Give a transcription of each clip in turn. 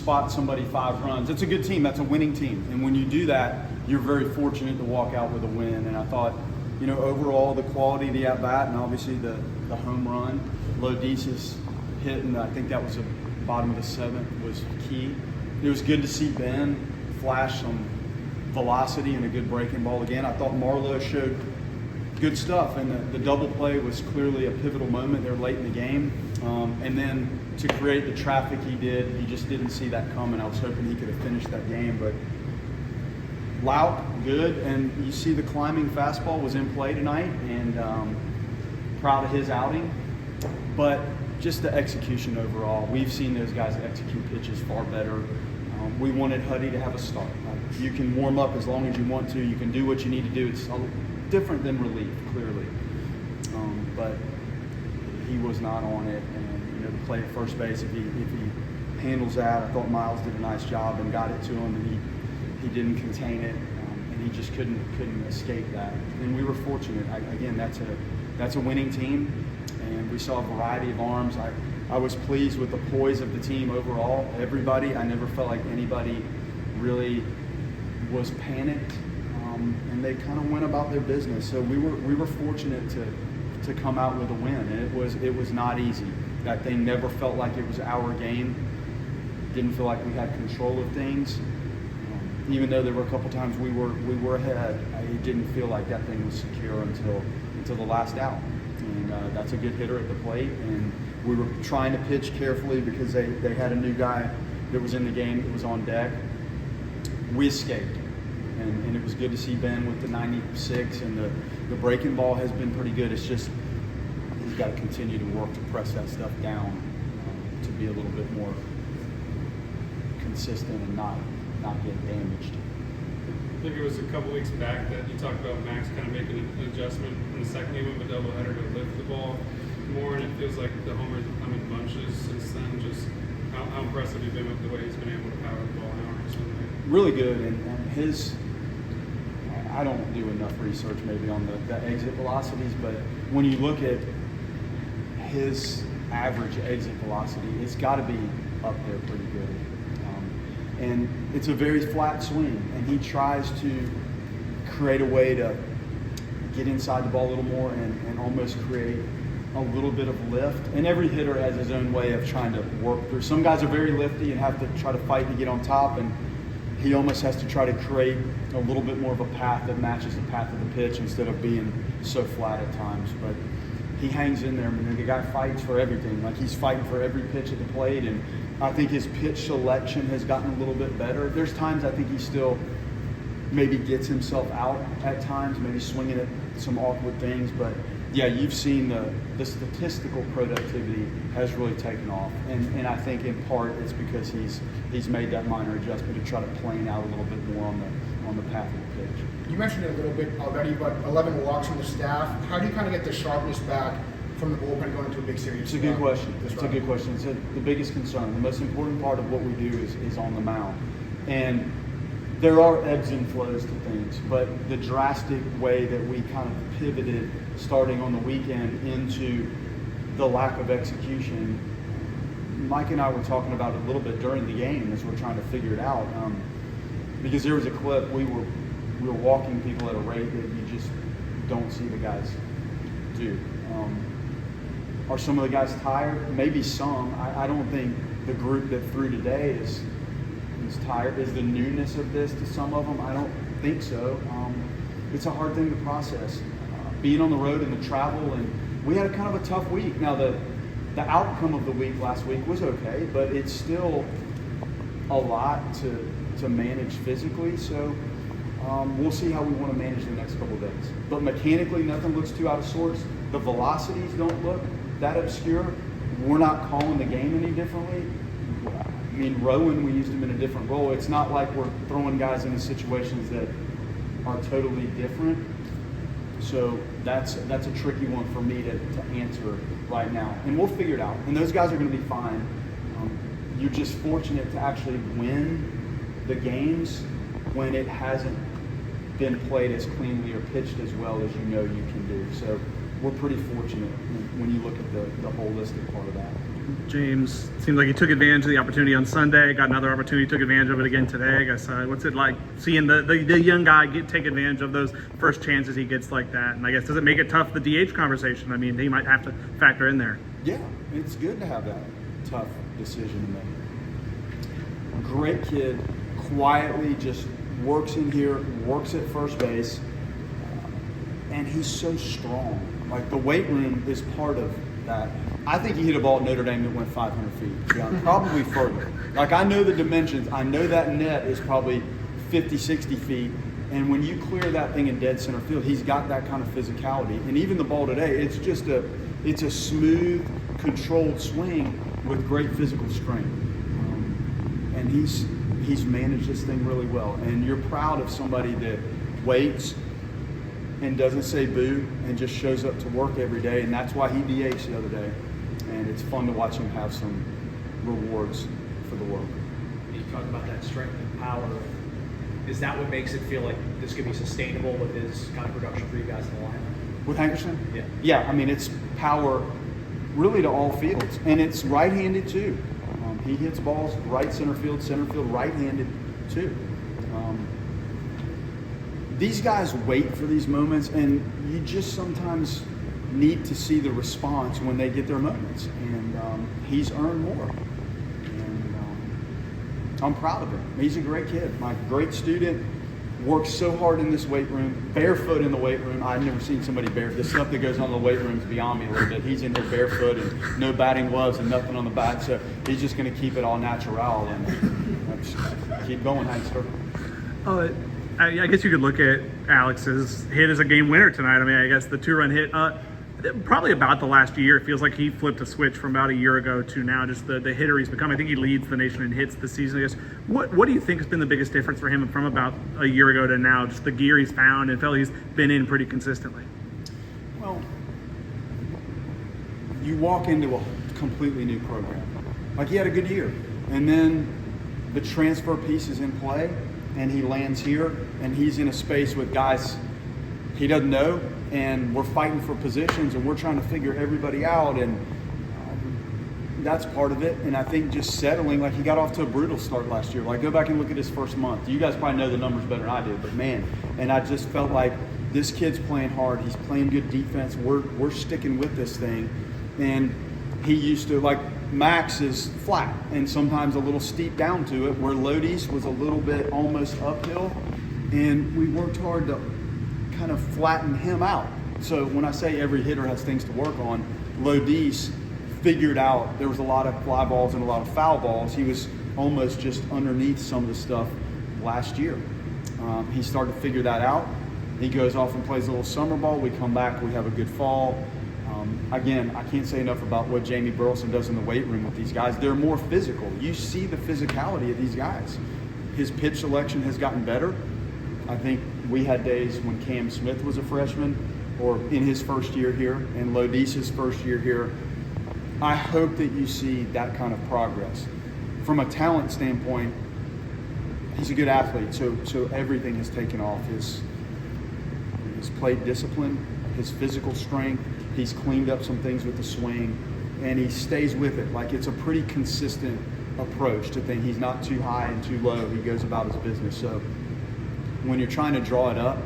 spot somebody 5 runs. It's a good team. That's a winning team. And when you do that, you're very fortunate to walk out with a win. And I thought, overall the quality of the at-bat and obviously the home run, Lodice's hit, and I think that was the bottom of the 7th, was key. It was good to see Ben flash some velocity and a good breaking ball again. I thought Marlowe showed good stuff, and the double play was clearly a pivotal moment there late in the game. And then to create the traffic he did, he just didn't see that coming. I was hoping he could have finished that game, but Lout, good, and you see the climbing fastball was in play tonight, and proud of his outing. But just the execution overall, we've seen those guys execute pitches far better. We wanted Huddy to have a start. You can warm up as long as you want to. You can do what you need to do. It's different than relief, clearly. But he was not on it, and the play at first base, if he handles that, I thought Miles did a nice job and got it to him, and he didn't contain it, and he just couldn't escape that. And we were fortunate. Again, that's a winning team, and we saw a variety of arms. I was pleased with the poise of the team overall. Everybody, I never felt like anybody really was panicked, and they kind of went about their business. So we were fortunate to come out with a win, and it was not easy. That thing never felt like it was our game. Didn't feel like we had control of things. Even though there were a couple times we were ahead, it didn't feel like that thing was secure until the last out. And that's a good hitter at the plate, and we were trying to pitch carefully because they had a new guy that was in the game that was on deck. We escaped, and it was good to see Ben with the 96, and the breaking ball has been pretty good. It's just he's got to continue to work to press that stuff down to be a little bit more consistent and not get damaged. I think it was a couple weeks back that you talked about Max kind of making an adjustment in the second game of a doubleheader to lift the ball more, and it feels like the homers have come in bunches since then. Just how impressive you've been with the way he's been able to power the ball now recently. Really good, and his, I don't do enough research maybe on the exit velocities, but when you look at his average exit velocity, it's got to be up there pretty good. And it's a very flat swing, and he tries to create a way to get inside the ball a little more and almost create a little bit of lift. And every hitter has his own way of trying to work through. Some guys are very lifty and have to try to fight to get on top, and he almost has to try to create a little bit more of a path that matches the path of the pitch instead of being so flat at times. But he hangs in there, and the guy fights for everything. Like, he's fighting for every pitch at the plate, and I think his pitch selection has gotten a little bit better. There's times I think he still maybe gets himself out at times, maybe swinging at some awkward things. But, yeah, you've seen the statistical productivity has really taken off. And I think in part it's because he's made that minor adjustment to try to plane out a little bit more on the path of the pitch. You mentioned it a little bit already, but 11 walks from the staff. How do you kind of get the sharpness back from the bullpen going into a big series? It's a good question. It's a good question. It's the biggest concern. The most important part of what we do is on the mound. And there are ebbs and flows to things, but the drastic way that we kind of pivoted starting on the weekend into the lack of execution, Mike and I were talking about it a little bit during the game as we're trying to figure it out. Because there was a clip, we were walking people at a rate that you just don't see the guys do. Are some of the guys tired? Maybe some. I don't think the group that threw today is tired. Is the newness of this to some of them? I don't think so. It's a hard thing to process. Being on the road and the travel, and we had a kind of a tough week. Now the outcome of the week last week was okay, but it's still a lot to manage physically. So we'll see how we want to manage the next couple of days. But mechanically, nothing looks too out of sorts. The velocities don't look that obscure. We're not calling the game any differently. I mean, Rowan, we used him in a different role. It's not like we're throwing guys into situations that are totally different. So that's a tricky one for me to answer right now. And we'll figure it out. And those guys are going to be fine. You're just fortunate to actually win the games when it hasn't been played as cleanly or pitched as well as you know you can do. So we're pretty fortunate when you look at the holistic part of that. James seems like he took advantage of the opportunity on Sunday, got another opportunity, took advantage of it again today. I guess what's it like seeing the young guy take advantage of those first chances he gets like that? And I guess, does it make it tough, the DH conversation? I mean, he might have to factor in there. Yeah, it's good to have that tough decision to make. Great kid, quietly just works in here, works at first base, and he's so strong. Like, the weight room is part of that. I think he hit a ball at Notre Dame that went 500 feet, John, probably further. Like, I know the dimensions. I know that net is probably 50, 60 feet. And when you clear that thing in dead center field, he's got that kind of physicality. And even the ball today, it's a smooth, controlled swing with great physical strength. And he's managed this thing really well. And you're proud of somebody that waits and doesn't say boo and just shows up to work every day. And that's why he DH'd the other day. And it's fun to watch him have some rewards for the work. You talk about that strength and power. Is that what makes it feel like this could be sustainable with his kind of production for you guys in the lineup? With Hankerson? Yeah. Yeah, I mean, it's power really to all fields. And it's right-handed too. He hits balls right center field, right-handed too. These guys wait for these moments, and you just sometimes need to see the response when they get their moments. And he's earned more. And I'm proud of him. He's a great kid, my great student. Works so hard in this weight room, barefoot in the weight room. I've never seen somebody barefoot. The stuff that goes on in the weight room is beyond me a little bit. He's in there barefoot and no batting gloves and nothing on the bat, so he's just going to keep it all natural and keep going, Hanker. I guess you could look at Alex's hit as a game winner tonight. I mean, I guess the 2-run hit, probably about the last year. It feels like he flipped a switch from about a year ago to now, just the hitter he's become. I think he leads the nation in hits this season. I guess, what do you think has been the biggest difference for him from about a year ago to now? Just the gear he's found and felt he's been in pretty consistently. Well, you walk into a completely new program. Like, he had a good year. And then the transfer piece is in play, and he lands here, and he's in a space with guys he doesn't know, and we're fighting for positions, and we're trying to figure everybody out, and that's part of it. And I think just settling, like, he got off to a brutal start last year. Like, go back and look at his first month. You guys probably know the numbers better than I do, but man, and I just felt like this kid's playing hard. He's playing good defense. We're sticking with this thing. And he used to, like, Max is flat and sometimes a little steep down to it, where Lodi's was a little bit almost uphill, and we worked hard to kind of flatten him out. So when I say every hitter has things to work on, Lodi's figured out there was a lot of fly balls and a lot of foul balls. He was almost just underneath some of the stuff last year. He started to figure that out. He goes off and plays a little summer ball. We come back, we have a good fall. Again, I can't say enough about what Jamie Burleson does in the weight room with these guys. They're more physical. You see the physicality of these guys. His pitch selection has gotten better. I think we had days when Cam Smith was a freshman, or in his first year here, and Lodice's first year here. I hope that you see that kind of progress. From a talent standpoint, he's a good athlete, so everything has taken off. His plate discipline, his physical strength, he's cleaned up some things with the swing, and he stays with it. Like, it's a pretty consistent approach to think. He's not too high and too low. He goes about his business. So when you're trying to draw it up,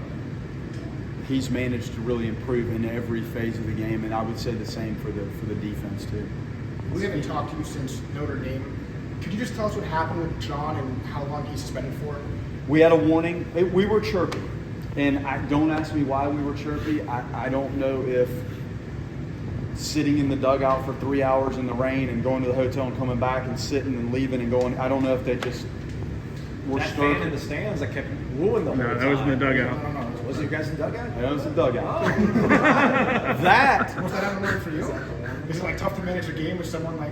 he's managed to really improve in every phase of the game, and I would say the same for the defense too. We haven't talked to you since Notre Dame. Could you just tell us what happened with John and how long he's suspended for? We had a warning. We were chirpy, and don't ask me why we were chirpy. I don't know if sitting in the dugout for 3 hours in the rain and going to the hotel and coming back and sitting and leaving and going, I don't know if they just were That stirred. fan in the stands that kept wooing the whole time. No, that was in the dugout. No. Was it you guys in the dugout? That was the dugout. Oh. That Was that unlearned for you? Is it like tough to manage a game with someone like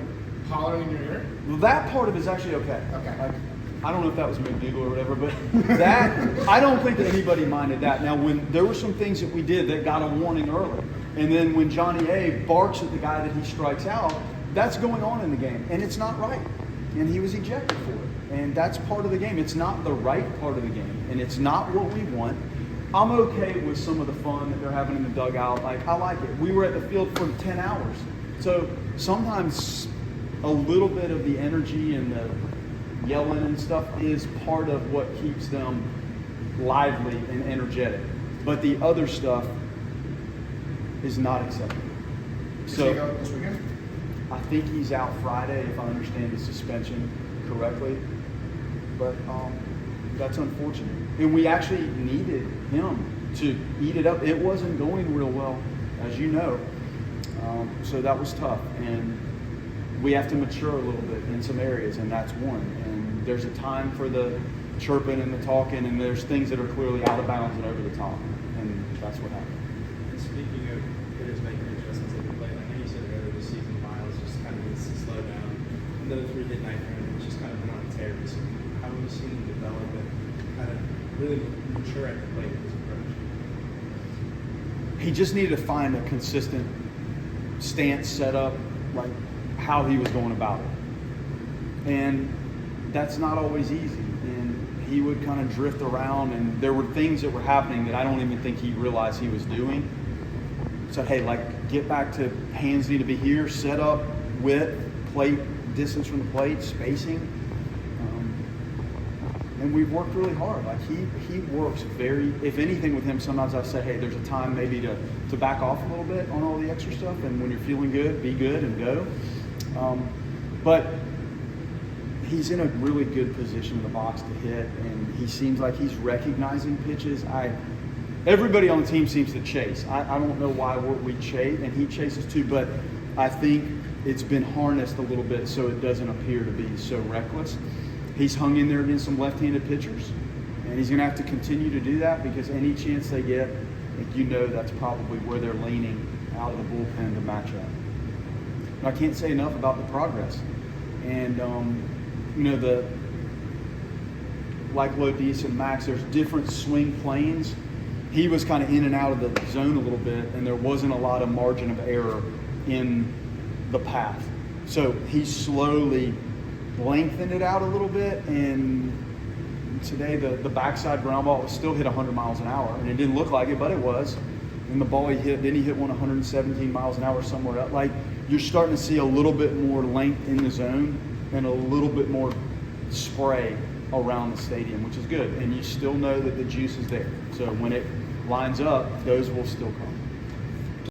hollering in your ear? Well, that part of it is actually okay. Okay. Like, I don't know if that was McDougal or whatever, but that, I don't think that anybody minded that. Now, when there were some things that we did that got a warning early, and then when Johnny A barks at the guy that he strikes out, that's going on in the game, and it's not right. And he was ejected for it. And that's part of the game. It's not the right part of the game, and it's not what we want. I'm okay with some of the fun that they're having in the dugout. Like, I like it. We were at the field for 10 hours. So sometimes a little bit of the energy and the yelling and stuff is part of what keeps them lively and energetic. But the other stuff is not acceptable. Is he out this weekend? I think he's out Friday, if I understand his suspension correctly. But that's unfortunate. And we actually needed him to eat it up. It wasn't going real well, as you know. So that was tough. And we have to mature a little bit in some areas, and that's one. And there's a time for the chirping and the talking, and there's things that are clearly out of bounds and over the top. And that's what happened. And speaking of hitters making adjustments at the plate, I know you said earlier this season, Miles just kind of needs to slow down. And the 3-hit night run, it's just kind of been on a tear recently. How have you seen him develop and kind of really mature at the plate with his approach? He just needed to find a consistent stance set up, like how he was going about it. And that's not always easy. And he would kind of drift around, and there were things that were happening that I don't even think he realized he was doing. So, hey, like, get back to hands need to be here, set up, width, plate, distance from the plate, spacing. And we've worked really hard. Like, he works very, if anything with him, sometimes I say, hey, there's a time maybe to back off a little bit on all the extra stuff. And when you're feeling good, be good and go. But he's in a really good position in the box to hit, and he seems like he's recognizing pitches. Everybody on the team seems to chase. I don't know why we chase, and he chases too, but I think it's been harnessed a little bit so it doesn't appear to be so reckless. He's hung in there against some left-handed pitchers, and he's going to have to continue to do that because any chance they get, you know that's probably where they're leaning out of the bullpen to match up. But I can't say enough about the progress. And, like Lodis and Max, there's different swing planes. He was kind of in and out of the zone a little bit, and there wasn't a lot of margin of error in the path. So he slowly lengthened it out a little bit, and today the backside ground ball still hit 100 miles an hour, and it didn't look like it, but it was. And the ball he hit, then he hit one 117 miles an hour somewhere else. Like, you're starting to see a little bit more length in the zone and a little bit more spray around the stadium, which is good. And you still know that the juice is there. So when it lines up, those will still come.